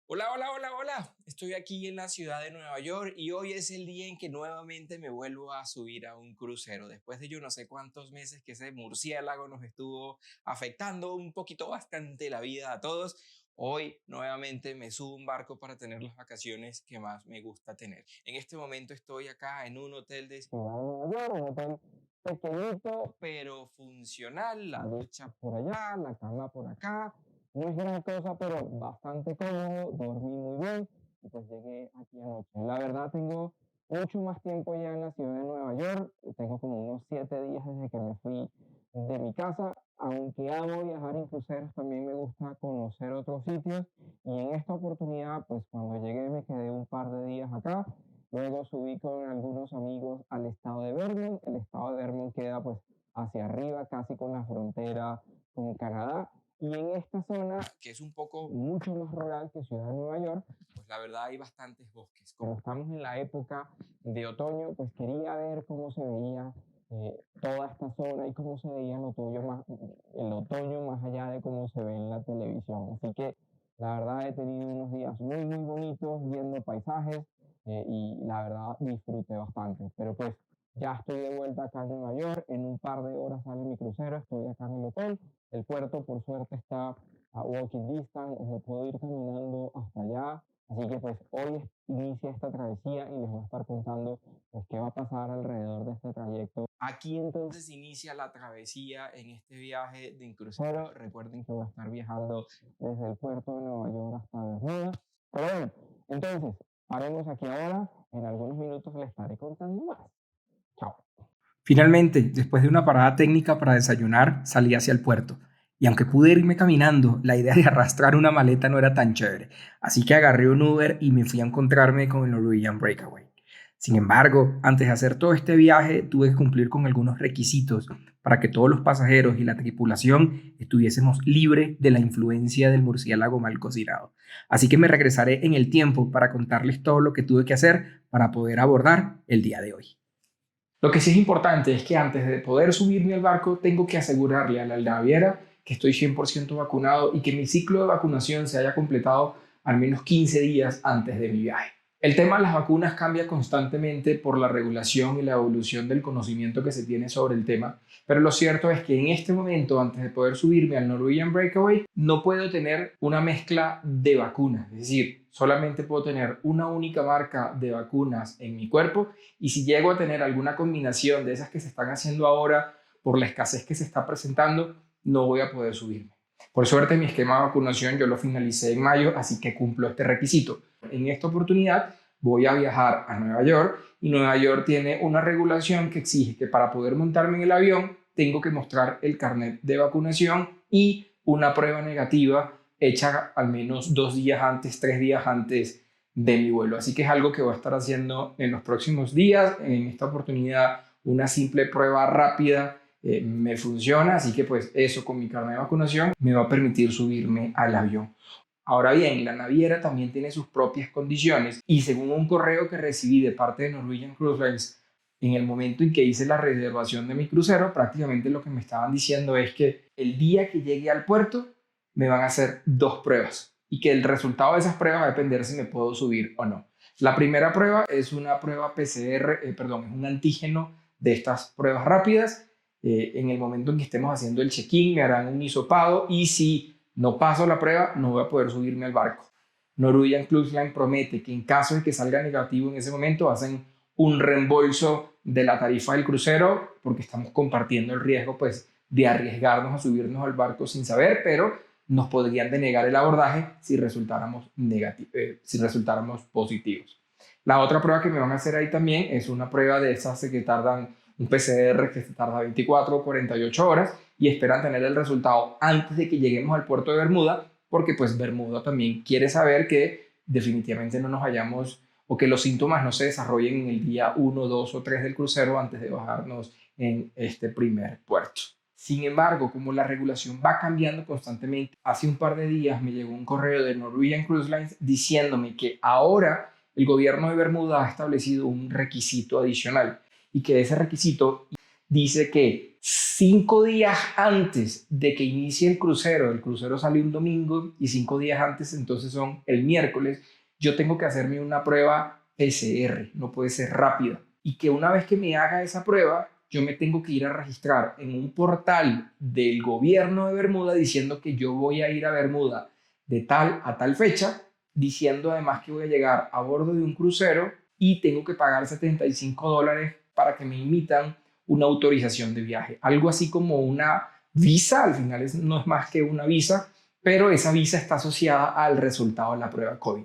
Hola, hola, hola, hola. Estoy aquí en la ciudad de Nueva York y hoy es el día en que nuevamente me vuelvo a subir a un crucero. Después de yo no sé cuántos meses que ese murciélago nos estuvo afectando un poquito bastante la vida a todos, hoy nuevamente me subo a un barco para tener las vacaciones que más me gusta tener. En este momento estoy acá en un hotel de ciudad de Nueva York, un hotel pequeñito pero funcional, la ducha por allá, la cama por acá. No es gran cosa, pero bastante cómodo, dormí muy bien y pues llegué aquí anoche. La verdad tengo mucho más tiempo ya en la ciudad de Nueva York, tengo como unos 7 días desde que me fui de mi casa, aunque amo viajar en cruceros, también me gusta conocer otros sitios y en esta oportunidad, pues cuando llegué me quedé un par de días acá, luego subí con algunos amigos al estado de Vermont, el estado de Vermont queda pues hacia arriba, casi con la frontera con Canadá. Y en esta zona, que es un poco mucho más rural que Ciudad de Nueva York, pues la verdad hay bastantes bosques. Como estamos en la época de otoño, pues quería ver cómo se veía toda esta zona y cómo se veía el otoño más allá de cómo se ve en la televisión. Así que la verdad he tenido unos días muy, muy bonitos viendo paisajes y la verdad disfruté bastante. Pero pues ya estoy de vuelta acá en Nueva York, en un par de horas sale mi crucero, estoy acá en el hotel. El puerto, por suerte, está a walking distance, o me puedo ir caminando hasta allá. Así que pues hoy inicia esta travesía y les voy a estar contando pues qué va a pasar alrededor de este trayecto. Aquí entonces inicia la travesía en este viaje de crucero. Recuerden que voy a estar viajando desde el puerto de Nueva York hasta Bermuda. Pero bueno, entonces, paremos aquí ahora. En algunos minutos les estaré contando más. Chao. Finalmente, después de una parada técnica para desayunar, salí hacia el puerto. Y aunque pude irme caminando, la idea de arrastrar una maleta no era tan chévere, así que agarré un Uber y me fui a encontrarme con el Norwegian Breakaway. Sin embargo, antes de hacer todo este viaje, tuve que cumplir con algunos requisitos para que todos los pasajeros y la tripulación estuviésemos libres de la influencia del murciélago mal cocinado. Así que me regresaré en el tiempo para contarles todo lo que tuve que hacer para poder abordar el día de hoy. Lo que sí es importante es que antes de poder subirme al barco tengo que asegurarle a la naviera que estoy 100% vacunado y que mi ciclo de vacunación se haya completado al menos 15 días antes de mi viaje. El tema de las vacunas cambia constantemente por la regulación y la evolución del conocimiento que se tiene sobre el tema, pero lo cierto es que en este momento, antes de poder subirme al Norwegian Breakaway, no puedo tener una mezcla de vacunas, es decir, solamente puedo tener una única marca de vacunas en mi cuerpo y si llego a tener alguna combinación de esas que se están haciendo ahora por la escasez que se está presentando, no voy a poder subirme. Por suerte, mi esquema de vacunación yo lo finalicé en mayo, así que cumplo este requisito. En esta oportunidad voy a viajar a Nueva York y Nueva York tiene una regulación que exige que para poder montarme en el avión tengo que mostrar el carnet de vacunación y una prueba negativa hecha al menos 2 días antes, 3 días antes de mi vuelo. Así que es algo que voy a estar haciendo en los próximos días. En esta oportunidad, una simple prueba rápida me funciona, así que pues eso con mi carnet de vacunación me va a permitir subirme al avión. Ahora bien, la naviera también tiene sus propias condiciones y según un correo que recibí de parte de Norwegian Cruise Lines en el momento en que hice la reservación de mi crucero, prácticamente lo que me estaban diciendo es que el día que llegue al puerto me van a hacer 2 pruebas y que el resultado de esas pruebas va a depender si me puedo subir o no. La primera prueba es una prueba PCR, perdón, es un antígeno de estas pruebas rápidas. En el momento en que estemos haciendo el check-in me harán un hisopado y si no paso la prueba no voy a poder subirme al barco. Norwegian Cruise Line promete que en caso de que salga negativo en ese momento hacen un reembolso de la tarifa del crucero porque estamos compartiendo el riesgo pues de arriesgarnos a subirnos al barco sin saber, pero nos podrían denegar el abordaje si resultáramos positivos. La otra prueba que me van a hacer ahí también es una prueba de esas que tardan un PCR que se tarda 24 o 48 horas y esperan tener el resultado antes de que lleguemos al puerto de Bermuda, porque pues Bermuda también quiere saber que definitivamente no nos hayamos o que los síntomas no se desarrollen en el día 1, 2 o 3 del crucero antes de bajarnos en este primer puerto. Sin embargo, como la regulación va cambiando constantemente, hace un par de días me llegó un correo de Norwegian Cruise Lines diciéndome que ahora el gobierno de Bermuda ha establecido un requisito adicional y que ese requisito dice que 5 días antes de que inicie el crucero sale un domingo y 5 días antes, entonces son el miércoles, yo tengo que hacerme una prueba PCR, no puede ser rápida. Y que una vez que me haga esa prueba, yo me tengo que ir a registrar en un portal del gobierno de Bermuda diciendo que yo voy a ir a Bermuda de tal a tal fecha, diciendo además que voy a llegar a bordo de un crucero y tengo que pagar $75 para que me emitan una autorización de viaje. Algo así como una visa, al final no es más que una visa, pero esa visa está asociada al resultado de la prueba COVID.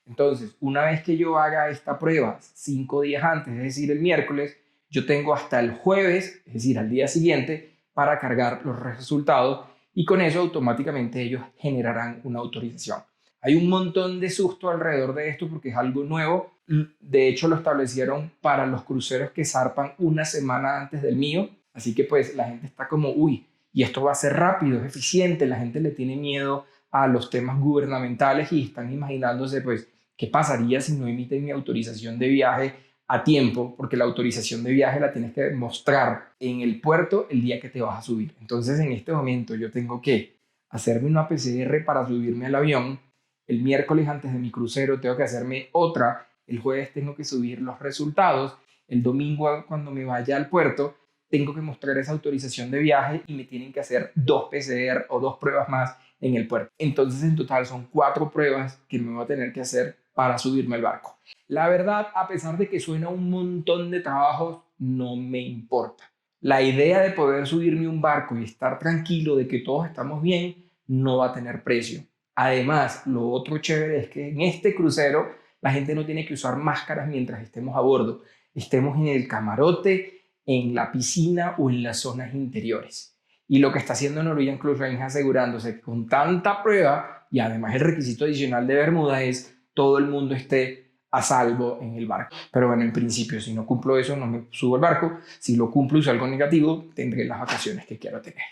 Entonces, una vez que yo haga esta prueba 5 días antes, es decir, el miércoles, yo tengo hasta el jueves, es decir, al día siguiente, para cargar los resultados y con eso automáticamente ellos generarán una autorización. Hay un montón de susto alrededor de esto porque es algo nuevo. De hecho, lo establecieron para los cruceros que zarpan una semana antes del mío. Así que pues la gente está como, uy, y esto va a ser rápido, es eficiente. La gente le tiene miedo a los temas gubernamentales y están imaginándose pues qué pasaría si no emiten mi autorización de viaje a tiempo, porque la autorización de viaje la tienes que mostrar en el puerto el día que te vas a subir. Entonces en este momento yo tengo que hacerme una PCR para subirme al avión. El miércoles antes de mi crucero tengo que hacerme otra. El jueves tengo que subir los resultados. El domingo cuando me vaya al puerto tengo que mostrar esa autorización de viaje y me tienen que hacer 2 PCR o 2 pruebas más en el puerto. Entonces en total son 4 pruebas que me voy a tener que hacer para subirme al barco. La verdad, a pesar de que suena un montón de trabajos, no me importa. La idea de poder subirme a un barco y estar tranquilo de que todos estamos bien no va a tener precio. Además, lo otro chévere es que en este crucero la gente no tiene que usar máscaras mientras estemos a bordo. Estemos en el camarote, en la piscina o en las zonas interiores. Y lo que está haciendo Norwegian Cruise Line es asegurándose que con tanta prueba y además el requisito adicional de Bermuda es todo el mundo esté a salvo en el barco. Pero bueno, en principio, si no cumplo eso, no me subo al barco. Si lo cumplo y soy algo negativo, tendré las vacaciones que quiero tener.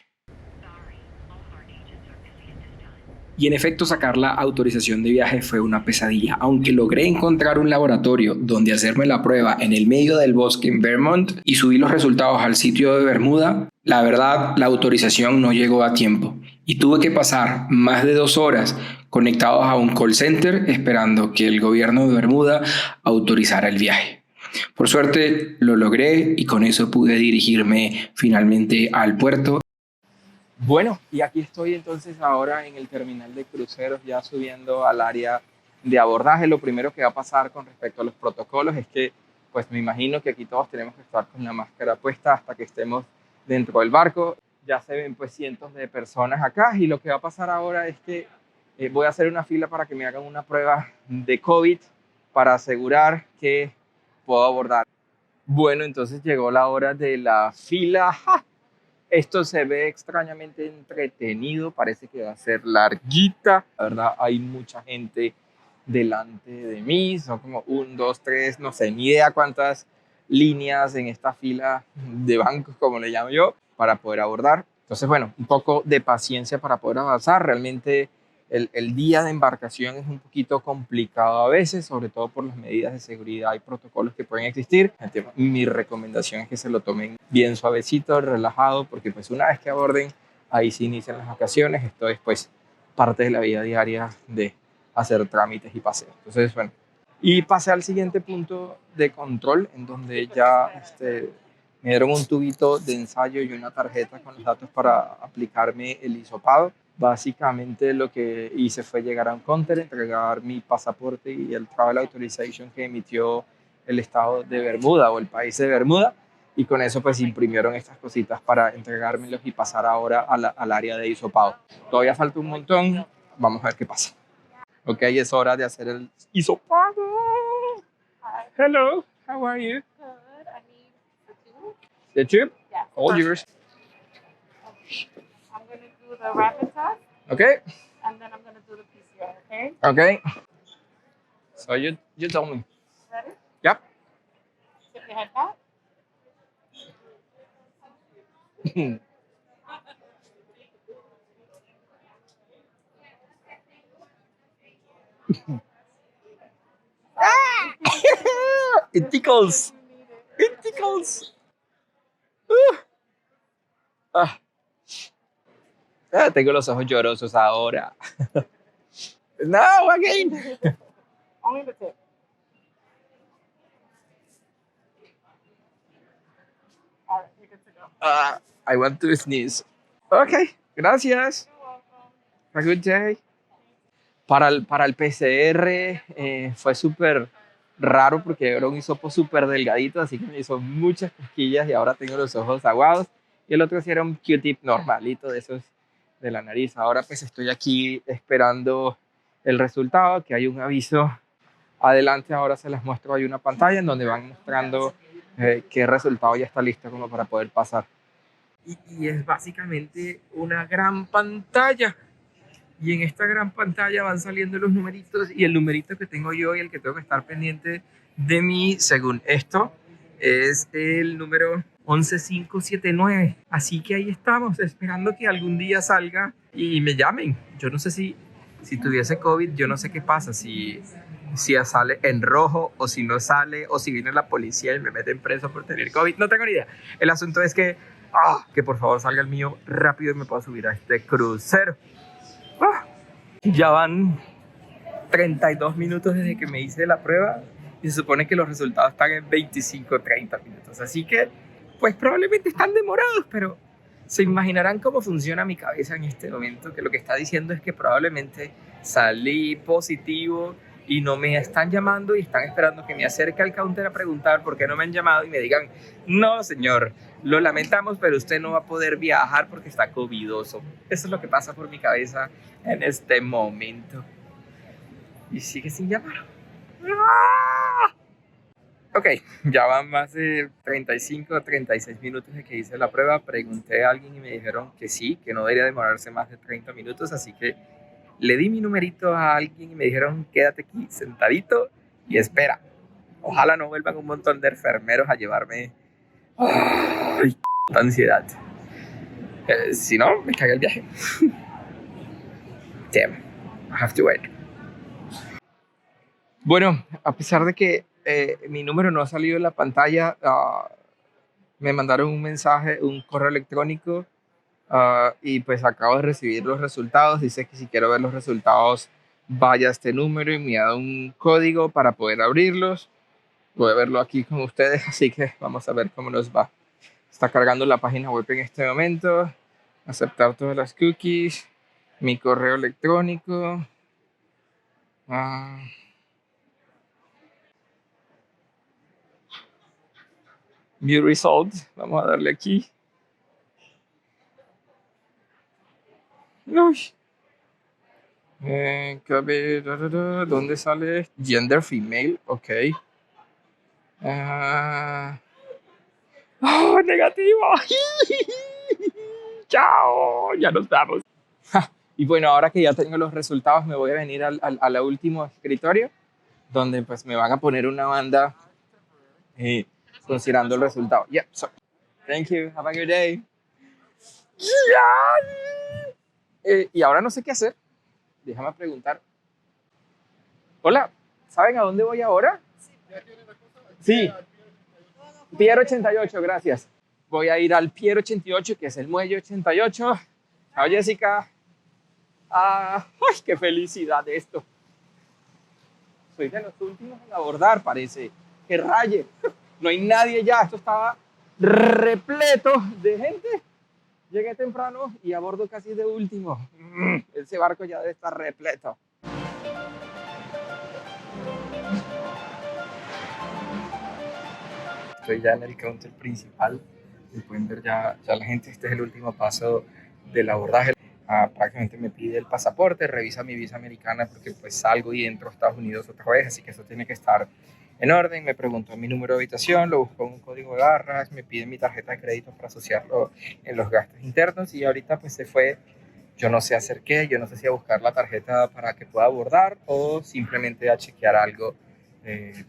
Y en efecto, sacar la autorización de viaje fue una pesadilla. Aunque logré encontrar un laboratorio donde hacerme la prueba en el medio del bosque en Vermont y subí los resultados al sitio de Bermuda, la verdad, la autorización no llegó a tiempo. Y tuve que pasar más de 2 horas conectados a un call center esperando que el gobierno de Bermuda autorizara el viaje. Por suerte lo logré y con eso pude dirigirme finalmente al puerto. Bueno, y aquí estoy entonces ahora en el terminal de cruceros ya subiendo al área de abordaje. Lo primero que va a pasar con respecto a los protocolos es que pues me imagino que aquí todos tenemos que estar con la máscara puesta hasta que estemos dentro del barco. Ya se ven pues cientos de personas acá y lo que va a pasar ahora es que voy a hacer una fila para que me hagan una prueba de COVID para asegurar que puedo abordar. Bueno, entonces llegó la hora de la fila. ¡Ja! Esto se ve extrañamente entretenido, parece que va a ser larguita. La verdad, hay mucha gente delante de mí, son como 1, 2, 3, no sé, ni idea cuántas líneas en esta fila de bancos, como le llamo yo, para poder abordar. Entonces, bueno, un poco de paciencia para poder avanzar. Realmente el día de embarcación es un poquito complicado a veces, sobre todo por las medidas de seguridad y protocolos que pueden existir. Mi recomendación es que se lo tomen bien suavecito, relajado, porque pues una vez que aborden, ahí sí inician las vacaciones. Esto es pues parte de la vida diaria de hacer trámites y paseos. Entonces, bueno, y pasé al siguiente punto de control, en donde ya me dieron un tubito de ensayo y una tarjeta con los datos para aplicarme el hisopado. Básicamente lo que hice fue llegar a un counter, entregar mi pasaporte y el Travel Authorization que emitió el estado de Bermuda o el país de Bermuda, y con eso pues imprimieron estas cositas para entregármelos y pasar ahora al área de hisopado. Todavía falta un montón, vamos a ver qué pasa. Ok, es hora de hacer el hisopado. Hi. Hello, how are you? Good. I need The the tube. tube? Yes. All yours. I'm going to do the rapid test, Okay, and then I'm going to do the PCR, okay? okay. So you tell me. Ready? Yep. Tip your head back. It tickles. You need it. It tickles. Ah, tengo los ojos llorosos ahora. No, again. Only the tip. All right, you're good to go. I want to sneeze. Ok, gracias. You're welcome. Have a good day. Para el PCR fue súper raro porque era un hisopo súper delgadito, así que me hizo muchas cosquillas y ahora tengo los ojos aguados. Y el otro sí era un Q-tip normalito de esos de la nariz. Ahora pues estoy aquí esperando el resultado, que hay un aviso adelante. Ahora se les muestro, hay una pantalla en donde van mostrando qué resultado ya está listo como para poder pasar. Y es básicamente una gran pantalla. Y en esta gran pantalla van saliendo los numeritos y el numerito que tengo yo y el que tengo que estar pendiente de mí, según esto, es el número 11579. Así que ahí estamos, esperando que algún día salga y me llamen. Yo no sé si tuviese COVID, yo no sé qué pasa, si sale en rojo o si no sale o si viene la policía y me meten preso por tener COVID. No tengo ni idea. El asunto es que por favor salga el mío rápido y me pueda subir a este crucero. Ya van 32 minutos desde que me hice la prueba y se supone que los resultados están en 25-30 minutos. Así que, pues probablemente están demorados, pero se imaginarán cómo funciona mi cabeza en este momento, que lo que está diciendo es que probablemente salí positivo y no me están llamando y están esperando que me acerque al counter a preguntar por qué no me han llamado y me digan, no señor, lo lamentamos, pero usted no va a poder viajar porque está covidoso. Eso es lo que pasa por mi cabeza en este momento. Y sigue sin llamar. Ok, ya van más de 35 o 36 minutos de que hice la prueba. Pregunté a alguien y me dijeron que sí, que no debería demorarse más de 30 minutos, así que le di mi numerito a alguien y me dijeron quédate aquí sentadito y espera. Ojalá no vuelvan un montón de enfermeros a llevarme. ¡Ay, ansiedad! Si no, me cagué el viaje. Damn, I have to wait. Bueno, a pesar de que mi número no ha salido en la pantalla, me mandaron un mensaje, un correo electrónico y pues acabo de recibir los resultados. Dice que si quiero ver los resultados vaya a este número y me da un código para poder abrirlos. Voy a verlo aquí con ustedes, así que vamos a ver cómo nos va. Está cargando la página web en este momento. Aceptar todas las cookies. Mi correo electrónico. View results. Vamos a darle aquí. Uy. ¿Dónde sale? Gender female. Ok. Negativo. Chao. Ya nos vamos. Y bueno, ahora que ya tengo los resultados, me voy a venir al último escritorio, donde pues me van a poner una banda considerando el resultado. Yeah, so, thank you. Have a good day. Y ahora no sé qué hacer. Déjame preguntar. Hola, ¿saben a dónde voy ahora? Sí. Pier 88, gracias. Voy a ir al Pier 88, que es el muelle 88. Chao, Jessica. ¡Ay, qué felicidad esto! Soy de los últimos en abordar, parece. ¡Qué raye! No hay nadie ya. Esto estaba repleto de gente. Llegué temprano y abordo casi de último. Ese barco ya debe estar repleto. Estoy ya en el counter principal. Y pueden ver ya la gente. Este es el último paso del abordaje. Prácticamente me pide el pasaporte, revisa mi visa americana porque pues salgo y entro a Estados Unidos otra vez, así que eso tiene que estar en orden. Me preguntó mi número de habitación, lo buscó en un código de barras, me pide mi tarjeta de crédito para asociarlo en los gastos internos y ahorita pues se fue. Yo no sé hacer qué, yo no sé si a buscar la tarjeta para que pueda abordar o simplemente a chequear algo,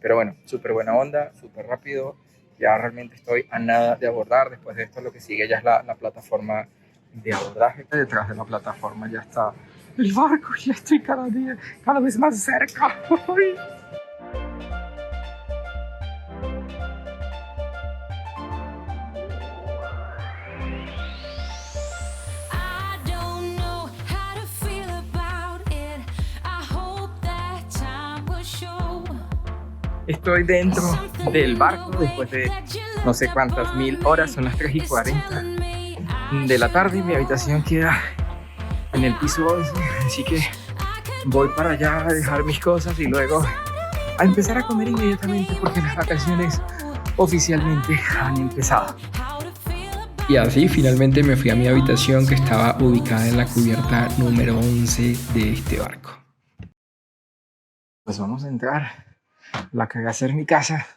pero bueno, súper buena onda, súper rápido. Ya realmente estoy a nada de abordar. Después de esto lo que sigue ya es la plataforma de abordaje. Detrás de la plataforma ya está el barco, ya estoy cada vez más cerca. Estoy dentro del barco después de no sé cuántas mil horas, son las 3:40 de la tarde y mi habitación queda en el piso 11, así que voy para allá a dejar mis cosas y luego a empezar a comer inmediatamente porque las vacaciones oficialmente han empezado. Y así finalmente me fui a mi habitación que estaba ubicada en la cubierta número 11 de este barco. Pues vamos a entrar a la que va a ser mi casa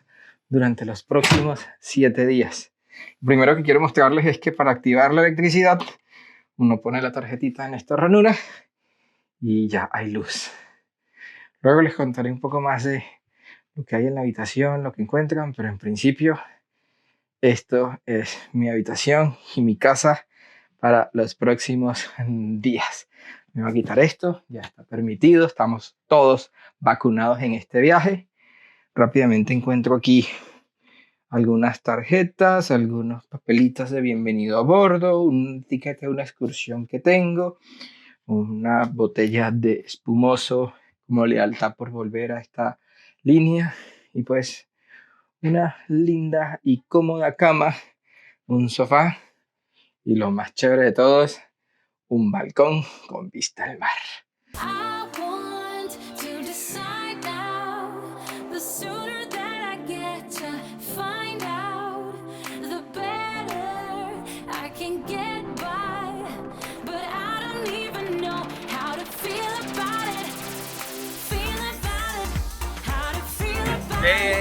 durante los próximos 7 días. Lo primero que quiero mostrarles es que para activar la electricidad uno pone la tarjetita en esta ranura y ya hay luz. Luego les contaré un poco más de lo que hay en la habitación, lo que encuentran, pero en principio esto es mi habitación y mi casa para los próximos días. Me voy a quitar esto, ya está permitido, estamos todos vacunados en este viaje. Rápidamente encuentro aquí algunas tarjetas, algunos papelitos de bienvenido a bordo, un ticket de una excursión que tengo, una botella de espumoso como lealtad por volver a esta línea y pues una linda y cómoda cama, un sofá y lo más chévere de todo es un balcón con vista al mar.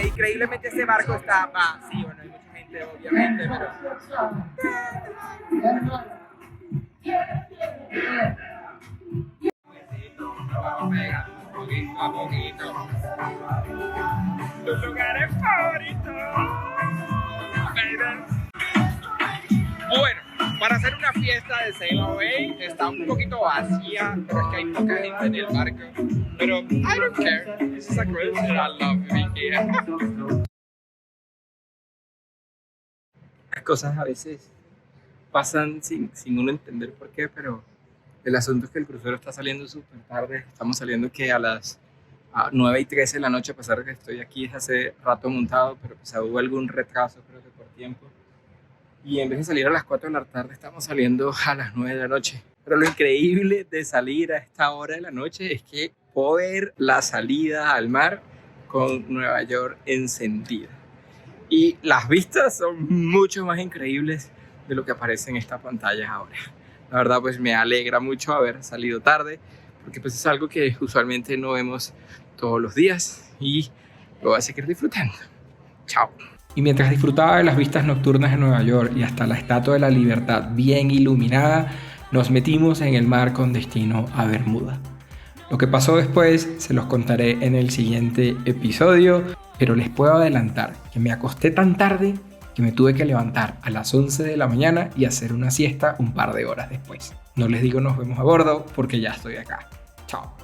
Increíblemente este barco está vacío, no hay mucha gente obviamente, pero... Poquito a poquito. Tus lugares favoritos. Bueno, para hacer una fiesta de Sail Away está un poquito vacía, pero es que hay poca gente en el barco. Pero I don't care. This is a cruise and I love being here. Las cosas a veces pasan sin uno entender por qué, pero el asunto es que el crucero está saliendo súper tarde. Estamos saliendo que a las 9:13 de la noche, a pesar de que estoy aquí es hace rato montado, pero pues hubo algún retraso, creo que por tiempo. Y en vez de salir a las 4 de la tarde, estamos saliendo a las 9 de la noche. Pero lo increíble de salir a esta hora de la noche es que puedo ver la salida al mar con Nueva York encendida. Y las vistas son mucho más increíbles de lo que aparece en esta pantalla ahora. La verdad pues me alegra mucho haber salido tarde, porque pues es algo que usualmente no vemos todos los días y lo voy a seguir disfrutando. Chao. Y mientras disfrutaba de las vistas nocturnas de Nueva York y hasta la Estatua de la Libertad bien iluminada, nos metimos en el mar con destino a Bermuda. Lo que pasó después se los contaré en el siguiente episodio, pero les puedo adelantar que me acosté tan tarde que me tuve que levantar a las 11 de la mañana y hacer una siesta un par de horas después. No les digo nos vemos a bordo porque ya estoy acá. Chao.